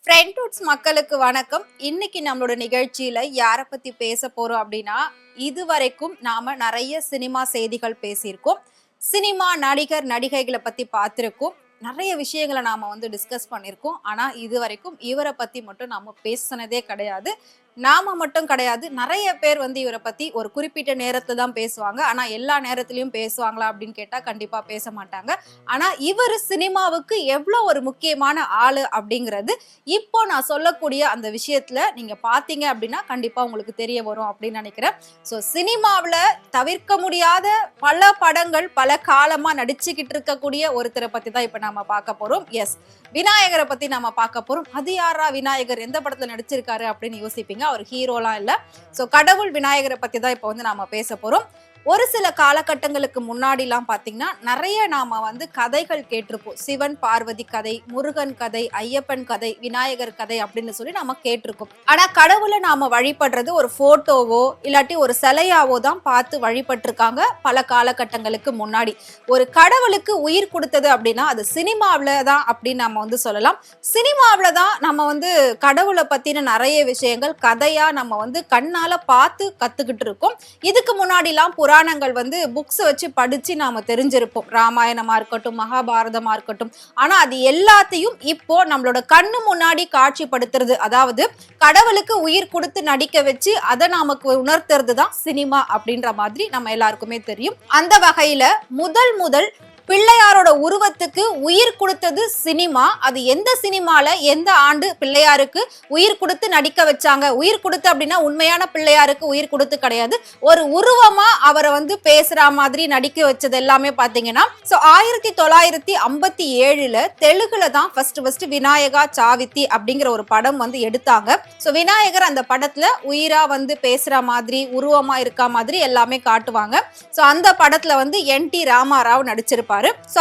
ஃப்ரெண்ட்வுட்ஸ் மக்களுக்கு வணக்கம். இன்னைக்கு நம்மளோட நிகழ்ச்சியில யாரை பத்தி பேச போறோம் அப்படின்னா, இதுவரைக்கும் நாம நிறைய சினிமா செய்திகள் பேசியிருக்கோம். சினிமா நடிகர் நடிகைகளை பத்தி பார்த்திருக்கோம். நிறைய விஷயங்களை நாம டிஸ்கஸ் பண்ணியிருக்கோம். ஆனா இதுவரைக்கும் இவரை பத்தி மட்டும் நாம பேசினதே கிடையாது. நாம மட்டும் கிடையாது, நிறைய பேர் இவரை பத்தி ஒரு குறிப்பிட்ட நேரத்துல தான் பேசுவாங்க. ஆனா எல்லா நேரத்திலயும் பேசுவாங்களா அப்படின்னு கேட்டா கண்டிப்பா பேச மாட்டாங்க. ஆனா இவர் சினிமாவுக்கு எவ்வளவு ஒரு முக்கியமான ஆளு அப்படிங்கிறது இப்போ நான் சொல்லக்கூடிய அந்த விஷயத்துல நீங்க பாத்தீங்க அப்படின்னா கண்டிப்பா உங்களுக்கு தெரிய வரும் அப்படின்னு நினைக்கிறேன். ஸோ சினிமாவில் தவிர்க்க முடியாத பல படங்கள் பல காலமா நடிச்சுக்கிட்டு இருக்கக்கூடிய ஒருத்தரை பத்தி தான் இப்ப நாம பார்க்க போறோம். எஸ், விநாயகரை பத்தி நாம பார்க்க போறோம். அது யாரா விநாயகர், எந்த படத்துல நடிச்சிருக்காரு அப்படின்னு யோசிப்பீங்க. அவர் ஹீரோலாம் இல்ல. சோ கடவுள் விநாயகரை பத்தி தான் இப்போ நாம பேச போறோம். ஒரு சில காலகட்டங்களுக்கு முன்னாடிலாம் பாத்தீங்கன்னா நிறைய நாம கதைகள் கேட்டிருப்போம். சிவன் பார்வதி கதை, முருகன் கதை, ஐயப்பன் கதை, விநாயகர் கதை அப்படின்னு சொல்லி நாம கேட்டிருக்கோம். ஆனா கடவுளை நாம வழிபடுறது ஒரு போட்டோவோ இல்லாட்டி ஒரு சிலையாவோ தான் பார்த்து வழிபட்டிருக்காங்க பல காலகட்டங்களுக்கு முன்னாடி. ஒரு கடவுளுக்கு உயிர் கொடுத்தது அப்படின்னா அது சினிமாவில தான் அப்படின்னு நம்ம சொல்லலாம். சினிமாவில தான் நம்ம கடவுளை பத்தின நிறைய விஷயங்கள் கதையா நம்ம கண்ணால பார்த்து கத்துக்கிட்டு இருக்கோம். இதுக்கு முன்னாடி எல்லாம் புராணங்கள் புக்ஸ் வச்சு படிச்சு நாம தெரிஞ்சிருப்போம். ராமாயணமா இருக்கட்டும், மகாபாரதமா இருக்கட்டும். ஆனா அது எல்லாத்தையும் இப்போ நம்மளோட கண்ணு முன்னாடி காட்சிப்படுத்துறது, அதாவது கடவுளுக்கு உயிர் கொடுத்து நடிக்க வச்சு அதை நமக்கு உணர்த்துறது தான் சினிமா அப்படின்ற மாதிரி நம்ம எல்லாருக்குமே தெரியும். அந்த வகையில முதல் பிள்ளையாரோட உருவத்துக்கு உயிர் கொடுத்தது சினிமா. அது எந்த சினிமால எந்த ஆண்டு பிள்ளையாருக்கு உயிர் கொடுத்து நடிக்க வச்சாங்க? உயிர் கொடுத்து அப்படின்னா உண்மையான பிள்ளையாருக்கு உயிர் கொடுத்து கிடையாது, ஒரு உருவமா அவரை பேசுற மாதிரி நடிக்க வச்சது எல்லாமே பாத்தீங்கன்னா 1957 தெலுங்குல தான் ஃபர்ஸ்ட் விநாயகா சாவித்தி அப்படிங்கிற ஒரு படம் எடுத்தாங்க. சோ விநாயகர் அந்த படத்துல உயிரா பேசுற மாதிரி உருவமா இருக்க மாதிரி எல்லாமே காட்டுவாங்க. சோ அந்த படத்துல NT ராமாராவ் நடிச்சிருப்பாரு.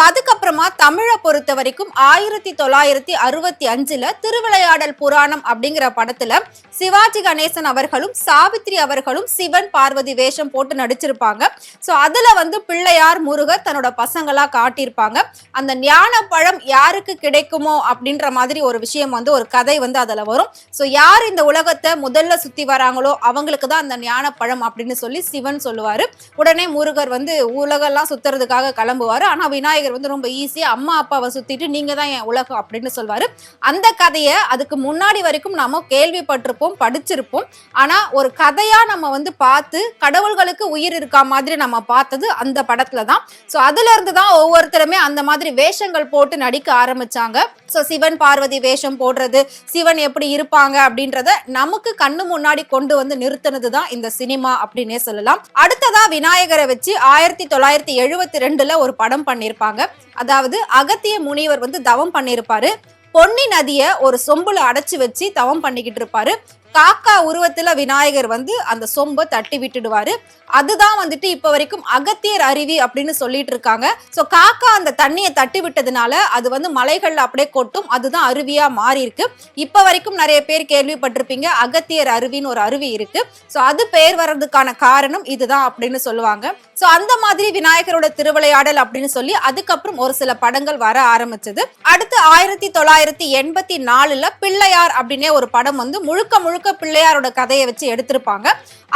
அதுக்கப்புறமா தமிழை பொறுத்த வரைக்கும் 1965 திருவிளையாடல் புராணம் அப்படிங்கிற படத்துல சிவாஜி கணேசன் அவர்களும் சாவித்ரி அவர்களும் சிவன் பார்வதி வேஷம் போட்டு நடிச்சிருப்பாங்க. சோ அதுல பிள்ளையார் முருகர் தன்னோட பசங்களா காட்டியிருப்பாங்க. அந்த ஞான பழம் யாருக்கு கிடைக்குமோ அப்படின்ற மாதிரி ஒரு விஷயம் ஒரு கதை அதுல வரும். சோ யார் இந்த உலகத்தை முதல்ல சுத்தி வராங்களோ அவங்களுக்கு தான் அந்த ஞான பழம் அப்படின்னு சொல்லி சிவன் சொல்லுவாரு. உடனே முருகர் உலகெல்லாம் சுத்துறதுக்காக கிளம்புவாரு. ஆனா விநாயகர் ரொம்ப ஈஸியா அம்மா அப்பாவை சுத்திட்டு நீங்க தான் என் உலகம் அப்படின்னு சொல்வாரு. அந்த கதையை அதுக்கு முன்னாடி வரைக்கும் நாம கேள்விப்பட்டிருப்போம், படிச்சிருப்போம். ஆனா ஒரு கதையா நம்ம பார்த்து கடவுள்களுக்கு உயிர் இருக்கா மாதிரி நம்ம பார்த்தது அந்த படத்துல தான். சோ அதுல இருந்து தான் ஒவ்வொருத்தருமே அந்த மாதிரி வேஷங்கள் போட்டு நடிக்க ஆரம்பிச்சாங்க. சோ சிவன் பார்வதி வேஷம் போடுறது, சிவன் எப்படி இருப்பாங்க அப்படின்றத நமக்கு கண்ணு முன்னாடி கொண்டு நிறுத்தினதுதான் இந்த சினிமா அப்படின்னே சொல்லலாம். அடுத்ததா விநாயகரை வச்சு 1972 ஒரு படம் பண்ணிருப்பாங்க. அதாவது அகத்திய முனிவர் தவம் பண்ணிருப்பாரு. பொன்னி நதிய ஒரு சொம்புல அடைச்சு வச்சு தவம் பண்ணிக்கிட்டு இருப்பாரு. காக்கா உருவத்துல விநாயகர் அந்த சொம்பை தட்டி விட்டுடுவாரு. அதுதான் இப்ப வரைக்கும் அகத்தியர் அருவி அப்படின்னு சொல்லிட்டு இருக்காங்க. சோ காக்கா அந்த தண்ணியை தட்டி விட்டதுனால அது மலைகள்ல அப்படியே கொட்டும். அதுதான் அருவியா மாறி இருக்கு. இப்ப வரைக்கும் நிறைய பேர் கேள்விப்பட்டிருப்பீங்க, அகத்தியர் அருவின்னு ஒரு அருவி இருக்கு. சோ அது பேர் வர்றதுக்கான காரணம் இதுதான் அப்படின்னு சொல்லுவாங்க. சோ அந்த மாதிரி விநாயகரோட திருவிளையாடல் அப்படின்னு சொல்லி அதுக்கப்புறம் ஒரு சில படங்கள் வர ஆரம்பிச்சது. அடுத்து 1984 பிள்ளையார் அப்படின்னே ஒரு படம் முழுக்க முழுக்க பிள்ளையாரோட கதையை வச்சு எடுத்திருப்பாங்க.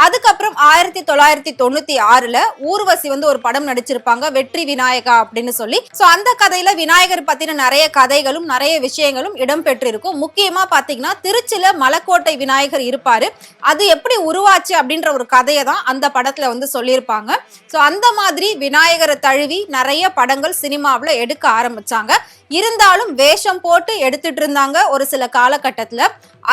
அதுக்கப்புறம் 1996 ஊர்வசி ஒரு படம் நடிச்சிருப்பாங்க, வெற்றி விநாயகா அப்படின்னு சொல்லி. சோ அந்த கதையில விநாயகர் பத்தின நிறைய கதைகளும் நிறைய விஷயங்களும் இடம்பெற்றிருக்கும். முக்கியமா பாத்தீங்கன்னா திருச்சியில மலைக்கோட்டை விநாயகர் இருப்பாரு. அது எப்படி உருவாச்சு அப்படின்ற ஒரு கதையை தான் அந்த படத்துல சொல்லியிருப்பாங்க. சோ அந்த மாதிரி விநாயகரை தழுவி நிறைய படங்கள் சினிமாவில் எடுக்க ஆரம்பிச்சாங்க. இருந்தாலும் வேஷம் போட்டு எடுத்துட்டு இருந்தாங்க ஒரு சில காலகட்டத்துல.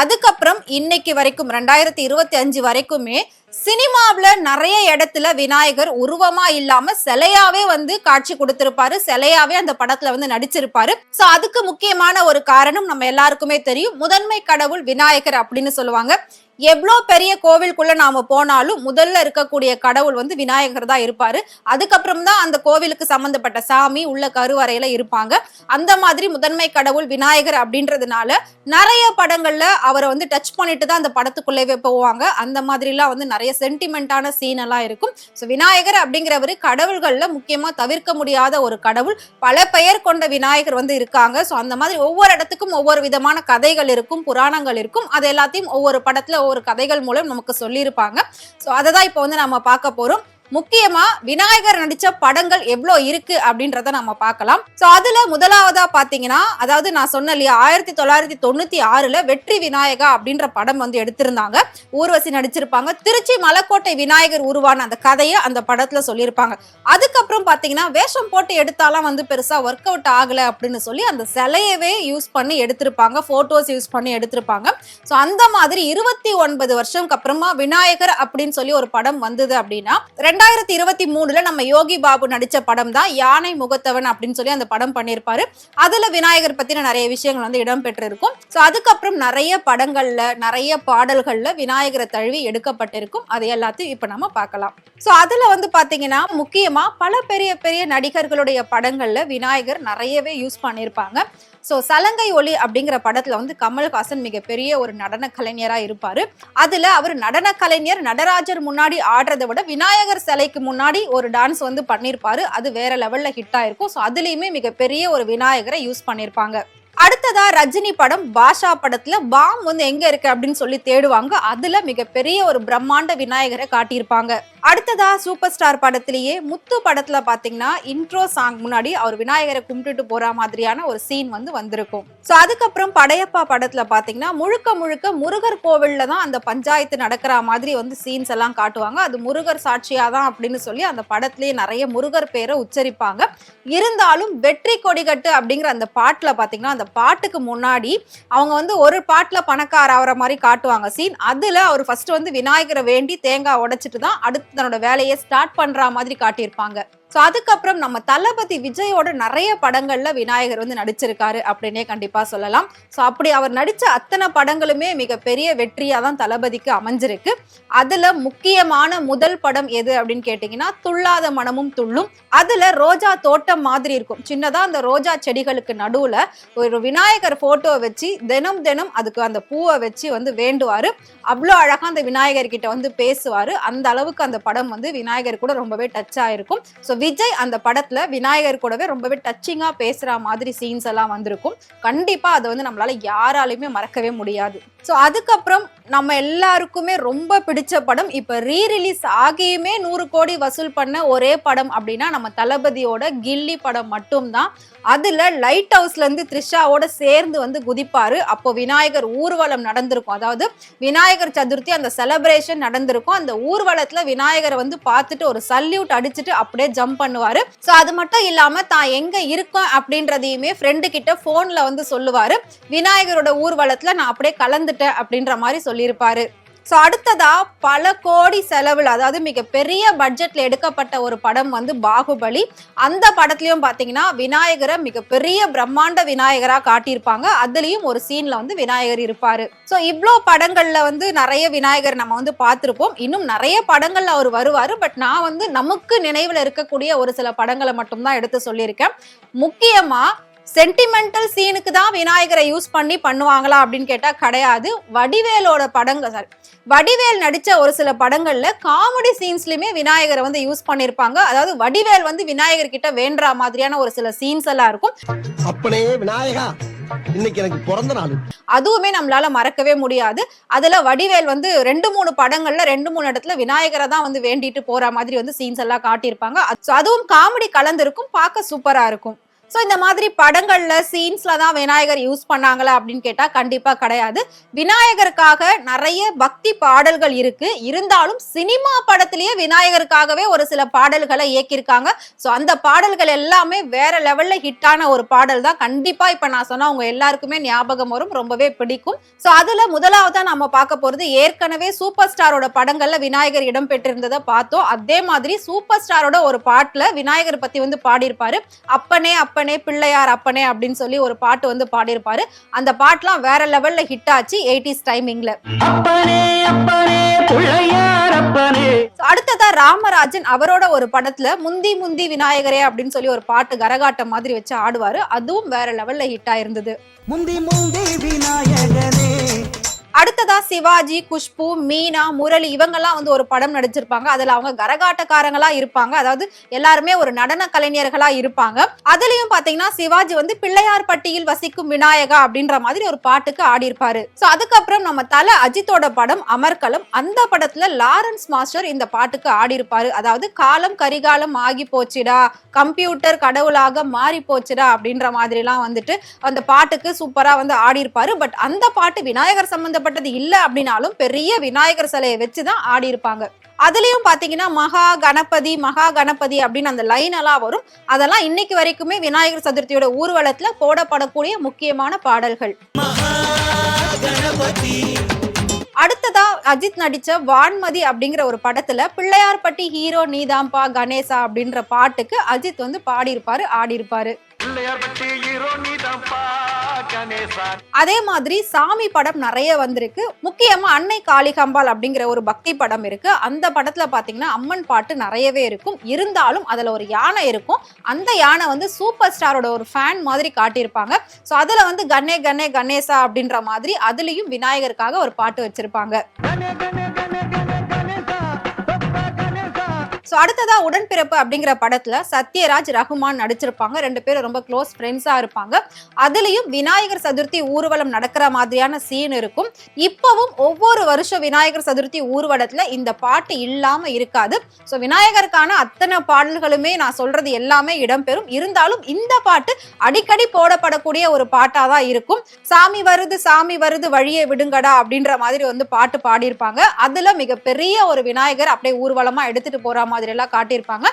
அதுக்கப்புறம் இன்னைக்கு வரைக்கும் 2025 வரைக்குமே சினிமாவுல நிறைய இடத்துல விநாயகர் உருவமா இல்லாம சிலையாவே காட்சி கொடுத்திருப்பாரு. சிலையாவே அந்த படத்துல நடிச்சிருப்பாரு. சோ அதுக்கு முக்கியமான ஒரு காரணம் நம்ம எல்லாருக்குமே தெரியும், முதன்மை கடவுள் விநாயகர் அப்படின்னு சொல்லுவாங்க. எவ்வளோ பெரிய கோவிலுக்குள்ள நாம போனாலும் முதல்ல இருக்கக்கூடிய கடவுள் வந்து விநாயகர் தான் இருப்பாரு. அதுக்கப்புறம் தான் அந்த கோவிலுக்கு சம்பந்தப்பட்ட சாமி உள்ள கருவறையில இருப்பாங்க. அந்த மாதிரி முதன்மை கடவுள் விநாயகர் அப்படின்றதுனால நிறைய படங்கள்ல அவரை வந்து டச் பண்ணிட்டு தான் அந்த படத்துக்குள்ளேயே போவாங்க. அந்த மாதிரிலாம் வந்து நிறைய சென்டிமெண்டான சீன் எல்லாம் இருக்கும். ஸோ விநாயகர் அப்படிங்கிறவரு கடவுள்கள்ல முக்கியமா தவிர்க்க முடியாத ஒரு கடவுள். பல பெயர் கொண்ட விநாயகர் வந்து இருக்காங்க. ஸோ அந்த மாதிரி ஒவ்வொரு இடத்துக்கும் ஒவ்வொரு விதமான கதைகள் இருக்கும், புராணங்கள் இருக்கும். அது எல்லாத்தையும் ஒவ்வொரு படத்துல ஒரு கதைகள் மூலம் நமக்கு சொல்லியிருப்பாங்க. ஸோ அதை தான் இப்போ வந்து நம்ம பார்க்க போறோம். முக்கியமா விநாயகர் நடிச்ச படங்கள் எவ்வளவு இருக்கு அப்படின்றத நம்ம பார்க்கலாம். சோ அதுல முதலாவதா பாத்தீங்கன்னா, அதாவது நான் சொன்ன இல்லையா 1996ல வெற்றி விநாயகா அப்படின்ற படம் வந்து எடுத்திருந்தாங்க. ஊர்வசி நடிச்சிருப்பாங்க. திருச்சி மலைக்கோட்டை விநாயகர் உருவான அந்த கதையை அந்த படத்துல சொல்லியிருப்பாங்க. அதுக்கப்புறம் பாத்தீங்கன்னா வேஷம் போட்டு எடுத்தாலாம் வந்து பெருசா ஒர்க் அவுட் ஆகல அப்படின்னு சொல்லி அந்த சிலையவே யூஸ் பண்ணி எடுத்திருப்பாங்க, போட்டோஸ் யூஸ் பண்ணி எடுத்திருப்பாங்க. சோ அந்த மாதிரி 29 வருஷம்க்கு அப்புறமா விநாயகர் அப்படின்னு சொல்லி ஒரு படம் வந்தது அப்படின்னா 2023ல நம்ம யோகி பாபு நடிச்ச படம் தான் யானை முகத்தவன் அப்படின்னு சொல்லி அந்த படம் பண்ணியிருப்பாரு. அதுல விநாயகர் பத்தின நிறைய விஷயங்கள் வந்து இடம்பெற்றிருக்கும். சோ அதுக்கப்புறம் நிறைய படங்கள்ல நிறைய பாடல்கள்ல விநாயகரை தழுவி எடுக்கப்பட்டிருக்கும். அது எல்லாத்தையும் இப்ப நம்ம பார்க்கலாம். சோ அதுல வந்து பாத்தீங்கன்னா முக்கியமா பல பெரிய பெரிய நடிகர்களுடைய படங்கள்ல விநாயகர் நிறையவே யூஸ் பண்ணியிருப்பாங்க. சோ சலங்கை ஒலி அப்படிங்கிற படத்துல வந்து கமல்ஹாசன் மிகப்பெரிய ஒரு நடன கலைஞரா இருப்பாரு. அதுல அவர் நடன கலைஞர் நடராஜர் முன்னாடி ஆடுறதை விட விநாயகர் சிலைக்கு முன்னாடி ஒரு டான்ஸ் வந்து பண்ணிருப்பாரு. அது வேற லெவல்ல ஹிட் ஆயிருக்கும். சோ அதுலயுமே மிகப்பெரிய ஒரு விநாயகரை யூஸ் பண்ணிருப்பாங்க. அடுத்ததா ரஜினி படம் பாஷா படத்துல பாம் வந்து எங்க இருக்கு அப்படின்னு சொல்லி தேடுவாங்க. அதுல மிகப்பெரிய ஒரு பிரம்மாண்ட விநாயகரை காட்டியிருப்பாங்க. அடுத்ததா சூப்பர் ஸ்டார் படத்திலேயே முத்து படத்துல பாத்தீங்கன்னா இன்ட்ரோ சாங் முன்னாடி அவர் விநாயகரை கும்பிட்டுட்டு போற மாதிரியான ஒரு சீன் வந்து வந்திருக்கும். சோ அதுக்கப்புறம் படையப்பா படத்துல பாத்தீங்கன்னா முழுக்க முழுக்க முருகர் கோவில்ல தான் அந்த பஞ்சாயத்து நடக்கிற மாதிரி வந்து சீன்ஸ் எல்லாம் காட்டுவாங்க. அது முருகர் சாட்சியாதான் அப்படின்னு சொல்லி அந்த படத்திலேயே நிறைய முருகர் பேரை உச்சரிப்பாங்க. இருந்தாலும் வெற்றி கொடிகட்டு அப்படிங்கிற அந்த பாட்டுல பாத்தீங்கன்னா அந்த பாட்டுக்கு முன்னாடி அவங்க வந்து ஒரு பாட்டுல பணக்கார ஆகிற மாதிரி காட்டுவாங்க சீன். அதுல அவர் ஃபர்ஸ்ட் வந்து விநாயகரை வேண்டி தேங்காய் உடைச்சிட்டு தான் அடுத்து தன்னோட வேலையை ஸ்டார்ட் பண்ற மாதிரி காட்டியிருப்பாங்க. சோ அதுக்கப்புறம் நம்ம தளபதி விஜயோட நிறைய படங்கள்ல விநாயகர் வந்து நடிச்சிருக்காரு அப்படின்னே கண்டிப்பா சொல்லலாம். சோ அப்படி அவர் நடிச்ச அத்தனை படங்களுமே மிகப்பெரிய வெற்றியா தான் தளபதிக்கு அமைஞ்சிருக்கு. அதுல முக்கியமான முதல் படம் எது அப்படின்னு கேட்டீங்கன்னா துள்ளாத மனமும் துள்ளும். அதுல ரோஜா தோட்டம் மாதிரி இருக்கும். சின்னதா அந்த ரோஜா செடிகளுக்கு நடுவுல ஒரு விநாயகர் போட்டோ வச்சு தினம் தினம் அதுக்கு அந்த பூவை வச்சு வந்து வேண்டுவாரு. அவ்வளோ அழகா அந்த விநாயகர் கிட்ட வந்து பேசுவாரு. அந்த அளவுக்கு அந்த படம் வந்து விநாயகர் கூட ரொம்பவே டச் ஆயிருக்கும். சோ விஜய் அந்த படத்துல விநாயகர் கூடவே ரொம்பவே டச்சிங்கா பேசுற மாதிரி சீன்ஸ் எல்லாம் வந்திருக்கும். கண்டிப்பா அதை வந்து நம்மளால யாராலையுமே மறக்கவே முடியாது. சோ அதுக்கப்புறம் நம்ம எல்லாருக்குமே ரொம்ப பிடிச்ச படம் இப்ப ரீரிலீஸ் ஆகியுமே 100 கோடி வசூல் பண்ண ஒரே படம் அப்படின்னா நம்ம தளபதியோட கில்லி படம் மட்டும்தான். அதுல லைட் ஹவுஸ்ல இருந்து த்ரிஷாவோட சேர்ந்து வந்து குதிப்பாரு. அப்போ விநாயகர் ஊர்வலம் நடந்திருக்கும். அதாவது விநாயகர் சதுர்த்தி அந்த செலிப்ரேஷன் நடந்திருக்கும். அந்த ஊர்வலத்துல விநாயகரை வந்து பார்த்துட்டு ஒரு சல்யூட் அடிச்சுட்டு அப்படியே ஜம்ப் பண்ணுவாரு. சோ அது மட்டும் இல்லாம தான் எங்க இருக்கோம் அப்படின்றதையுமே ஃப்ரெண்டு கிட்ட போன்ல வந்து சொல்லுவாரு. விநாயகரோட ஊர்வலத்துல நான் அப்படியே கலந்துட்டேன் அப்படின்ற மாதிரி சொல்லியிருப்பாரு. சோ அடுத்ததா பல கோடி செலவுல அதாவது மிகப்பெரிய பட்ஜெட்ல எடுக்கப்பட்ட ஒரு படம் வந்து பாகுபலி. அந்த படத்துலயும் பாத்தீங்கன்னா விநாயகரை மிகப்பெரிய பிரம்மாண்ட விநாயகரா காட்டியிருப்பாங்க. அதுலயும் ஒரு சீன்ல வந்து விநாயகர் இருப்பாரு. சோ இவ்ளோ படங்கள்ல வந்து நிறைய விநாயகர் நம்ம வந்து பார்த்திருப்போம். இன்னும் நிறைய படங்கள்ல அவர் வருவாரு. பட் நான் வந்து நமக்கு நினைவுல இருக்கக்கூடிய ஒரு சில படங்களை மட்டும்தான் எடுத்து சொல்லியிருக்கேன். முக்கியமா சென்டிமெண்டல் சீனுக்கு தான் விநாயகரை யூஸ் பண்ணி பண்ணுவாங்களா அப்படின்னு கேட்டா கிடையாது. வடிவேலோட படங்கள் வடிவேல் நடிச்ச ஒரு சில படங்கள்ல காமெடி சீன்ஸ்லயுமே விநாயகரை வந்து யூஸ் பண்ணிருப்பாங்க. அதாவது வடிவேல் வந்து விநாயகர் கிட்ட வேண்டுற மாதிரியான ஒரு சில சீன்ஸ் எல்லாம் இருக்கும். அப்பனே விநாயகா இன்னைக்கு எனக்கு பிறந்த நாள். அதுவுமே நம்மளால மறக்கவே முடியாது. அதுல வடிவேல் வந்து 2-3 படங்கள்ல 2-3 இடத்துல விநாயகரை தான் வந்து வேண்டிட்டு போற மாதிரி வந்து சீன்ஸ் எல்லாம் காட்டியிருப்பாங்க. அதுவும் காமெடி கலந்திருக்கும். பார்க்க சூப்பரா இருக்கும். சோ இந்த மாதிரி படங்கள்ல சீன்ஸ்ல தான் விநாயகர் யூஸ் பண்ணாங்களா அப்படின்னு கேட்டா கண்டிப்பா கிடையாது. விநாயகருக்காக நிறைய பக்தி பாடல்கள் இருக்கு. இருந்தாலும் சினிமா படத்திலேயே விநாயகருக்காகவே ஒரு சில பாடல்களை இயக்கியிருக்காங்க. சோ அந்த பாடல்கள் எல்லாமே வேற லெவல்ல ஹிட்டான ஒரு பாடல் தான். கண்டிப்பா இப்ப நான் சொன்னா உங்க எல்லாருக்குமே ஞாபகம் வரும், ரொம்பவே பிடிக்கும். சோ அதுல முதலாவதா நம்ம பார்க்க போறது ஏற்கனவே சூப்பர் ஸ்டாரோட படங்கள்ல விநாயகர் இடம் பெற்றிருந்ததை பார்த்தோம். அதே மாதிரி சூப்பர் ஸ்டாரோட ஒரு பாட்டுல விநாயகர் பத்தி வந்து பாடியிருப்பாரு. அப்பனே அப்பனே பிள்ளையார் அப்பனே அப்படின்னு சொல்லி ஒரு பாட்டு வந்து பாடியிருப்பாரு. அந்த பாட்டுலாம் வேற லெவல்ல ஹிட் ஆச்சு 80s டைமிங்ல. அடுத்ததா ராமராஜன் அவரோட ஒரு படத்துல முந்தி முந்தி விநாயகரே அப்படின்னு சொல்லி ஒரு பாட்டு கரகாட்டம் மாதிரி வச்சு ஆடுவாரு. அதுவும் வேற லெவல்ல ஹிட் ஆயிருந்தது. முந்தி முந்தி விநாயகனே. அடுத்ததா சிவாஜி, குஷ்பு, மீனா, முரளி இவங்கெல்லாம் வந்து ஒரு படம் நடிச்சிருப்பாங்க. அதுல அவங்க கரகாட்டக்காரங்களா இருப்பாங்க. அதாவது எல்லாருமே ஒரு நடன கலைஞர்களா இருப்பாங்க. அதுலயும் பாத்தீங்கன்னா சிவாஜி வந்து பிள்ளையார் பட்டியில் வசிக்கும் விநாயகா அப்படின்ற மாதிரி ஒரு பாட்டுக்கு ஆடி இருப்பாரு. சோ அதுக்கப்புறம் நம்ம தல அஜித்தோட படம் அமர்கலம், அந்த படத்துல லாரன்ஸ் மாஸ்டர் இந்த பாட்டுக்கு ஆடி இருப்பாரு. அதாவது காலம் கரிகாலம் ஆகி போச்சுடா, கம்ப்யூட்டர் கடவுளாக மாறி போச்சுடா அப்படின்ற மாதிரி எல்லாம் வந்துட்டு அந்த பாட்டுக்கு சூப்பரா வந்து ஆடி இருப்பாரு. பட் அந்த பாட்டு விநாயகர் சம்பந்தப்பட்டது இல்ல அப்படின்னாலும் பெரிய விநாயகர் சிலையை வச்சுதான் ஆடி இருப்பாங்க. அதுலயும் பாத்தீங்கன்னா மகா கணபதி அப்படின்னு அந்த லைன் எல்லாம் வரும். அதெல்லாம் இன்னைக்கு வரைக்குமே விநாயகர் சதுர்த்தியோட ஊர்வலத்துல போடப்படக்கூடிய முக்கியமான பாடல்கள். அடுத்ததா அஜித் நடிச்ச வான்மதி அப்படிங்கிற ஒரு படத்துல பிள்ளையார்பட்டி ஹீரோ நீதாம்பா கணேசா அப்படின்ற பாட்டுக்கு அஜித் வந்து பாடி இருப்பாரு, ஆடி இருப்பாரு. அதே மாதிரி சாமி படம் நிறைய வந்திருக்கு. முக்கியமா அன்னை காளிகாம்பாள் அப்படிங்கிற ஒரு பக்தி படம் இருக்கு. அந்த படத்துல பாத்தீங்கன்னா அம்மன் பாட்டு நிறையவே இருக்கும். இருந்தாலும் அதுல ஒரு யானை இருக்கும். அந்த யானை வந்து சூப்பர் ஸ்டாரோட ஒரு ஃபேன் மாதிரி காட்டியிருப்பாங்க. சோ அதுல வந்து கணே கணே கணேசா அப்படின்ற மாதிரி அதுலயும் விநாயகருக்காக ஒரு பாட்டு வச்சிருப்பாங்க. சோ அடுத்ததா உடன்பிறப்பு அப்படிங்கிற படத்துல சத்யராஜ், ரகுமான் நடிச்சிருப்பாங்க. 2 பேரும் ரொம்ப க்ளோஸ் ஃப்ரெண்ட்ஸா இருப்பாங்க. அதுலயும் விநாயகர் சதுர்த்தி ஊர்வலம் நடக்கிற மாதிரியான சீன் இருக்கும். இப்பவும் ஒவ்வொரு வருஷம் விநாயகர் சதுர்த்தி ஊர்வலத்துல இந்த பாட்டு இல்லாம இருக்காது. சோ விநாயகருக்கான அத்தனை பாடல்களுமே நான் சொல்றது எல்லாமே இடம்பெறும். இருந்தாலும் இந்த பாட்டு அடிக்கடி போடப்படக்கூடிய ஒரு பாட்டாதான் இருக்கும். சாமி வருது வழியை விடுங்கடா அப்படின்ற மாதிரி வந்து பாட்டு பாடியிருப்பாங்க. அதுல மிகப்பெரிய ஒரு விநாயகர் அப்படியே ஊர்வலமா எடுத்துட்டு போற மாதிரி எல்லாம் காட்டியிருப்பாங்க.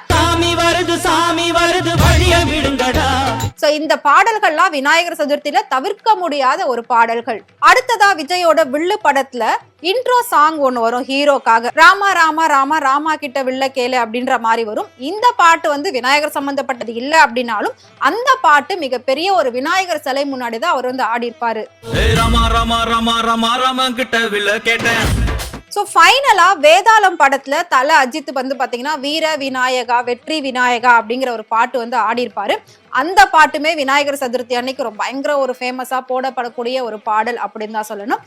சாமி வருது வழியை விடுங்கடா. சோ இந்த பாடல்கள்லாம் விநாயகர் சதுர்த்தியில தவிர்க்க முடியாத ஒரு பாடல்கள். அடுத்ததா விஜயோட வில்லு படத்துல இன்ட்ரோ சாங் ஒண்ணு வரும் ஹீரோக்காக. ராமா ராமா ராமா ராமா கிட்ட வில்ல கேளு அப்படின்ற மாதிரி வரும். இந்த பாட்டு வந்து விநாயகர் சம்பந்தப்பட்டது இல்ல அப்படின்னாலும் அந்த பாட்டு மிகப்பெரிய ஒரு விநாயகர் சிலை முன்னாடிதான் அவர் வந்து ஆடி இருப்பாரு. சோ ஃபைனலா வேதாளம் படத்துல தல அஜித் வந்து பாத்தீங்கன்னா வீர விநாயகா வெற்றி விநாயகா அப்படிங்கிற ஒரு பாட்டு வந்து ஆடி இருப்பாரு. அந்த பாட்டுமே விநாயகர் சதுர்த்தி அன்னைக்கு ரொம்ப பயங்கர ஒரு ஃபேமஸா போடப்படக்கூடிய ஒரு பாடல் அப்படின்னு தான் சொல்லணும்.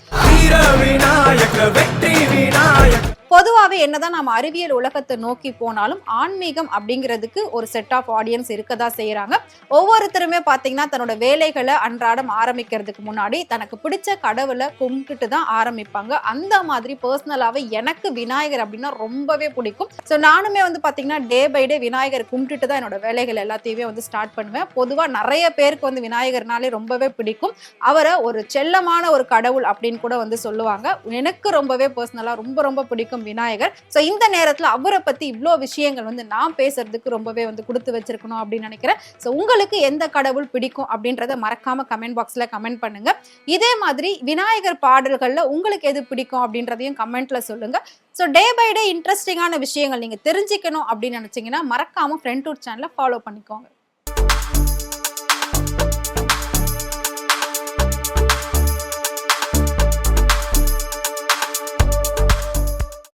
பொதுவாகவே என்னதான் நம்ம அறிவியல் உலகத்தை நோக்கி போனாலும் ஆன்மீகம் அப்படிங்கிறதுக்கு ஒரு செட் ஆஃப் ஆடியன்ஸ் இருக்கதான் செய்யறாங்க. ஒவ்வொருத்தருமே பாத்தீங்கன்னா தன்னோட வேலைகளை அன்றாடம் ஆரம்பிக்கிறதுக்கு முன்னாடி தனக்கு பிடிச்ச கடவுளை கும்பிட்டு தான் ஆரம்பிப்பாங்க. அந்த மாதிரி பர்சனலாவே எனக்கு விநாயகர் அப்படின்னா ரொம்பவே பிடிக்கும். ஸோ நானுமே வந்து பாத்தீங்கன்னா டே பை டே விநாயகர் கும்பிட்டுட்டு தான் என்னோட வேலைகள் எல்லாத்தையுமே வந்து ஸ்டார்ட் பண்ணுவேன். பொதுவா நிறைய பேருக்கு வந்து விநாயகர்னாலே ரொம்பவே பிடிக்கும். அவரை ஒரு செல்லமான ஒரு கடவுள் அப்படின்னு கூட வந்து சொல்லுவாங்க. எனக்கு ரொம்பவே பர்சனலா ரொம்ப பிடிக்கும் விநாயகர். சோ இந்த நேரத்துல அவரை பத்தி இவ்ளோ விஷயங்கள் வந்து நான் பேசுறதுக்கு ரொம்பவே வந்து கொடுத்து வச்சிருக்கணும் அப்படின்னு நினைக்கிறேன். சோ உங்களுக்கு எந்த கடவுள் பிடிக்கும் அப்படின்றத மறக்காம கமெண்ட் பாக்ஸ்ல கமெண்ட் பண்ணுங்க. இதே மாதிரி விநாயகர் பாடல்கள்ல உங்களுக்கு எது பிடிக்கும் அப்படின்றதையும் கமெண்ட்ல சொல்லுங்க. சோ டே பை டே இன்ட்ரெஸ்டிங்கான விஷயங்கள் நீங்க தெரிஞ்சுக்கணும் அப்படின்னு நினைச்சீங்கன்னா மறக்காம ஃப்ரெண்ட் டூர் சேனலை ஃபாலோ பண்ணிக்கோங்க.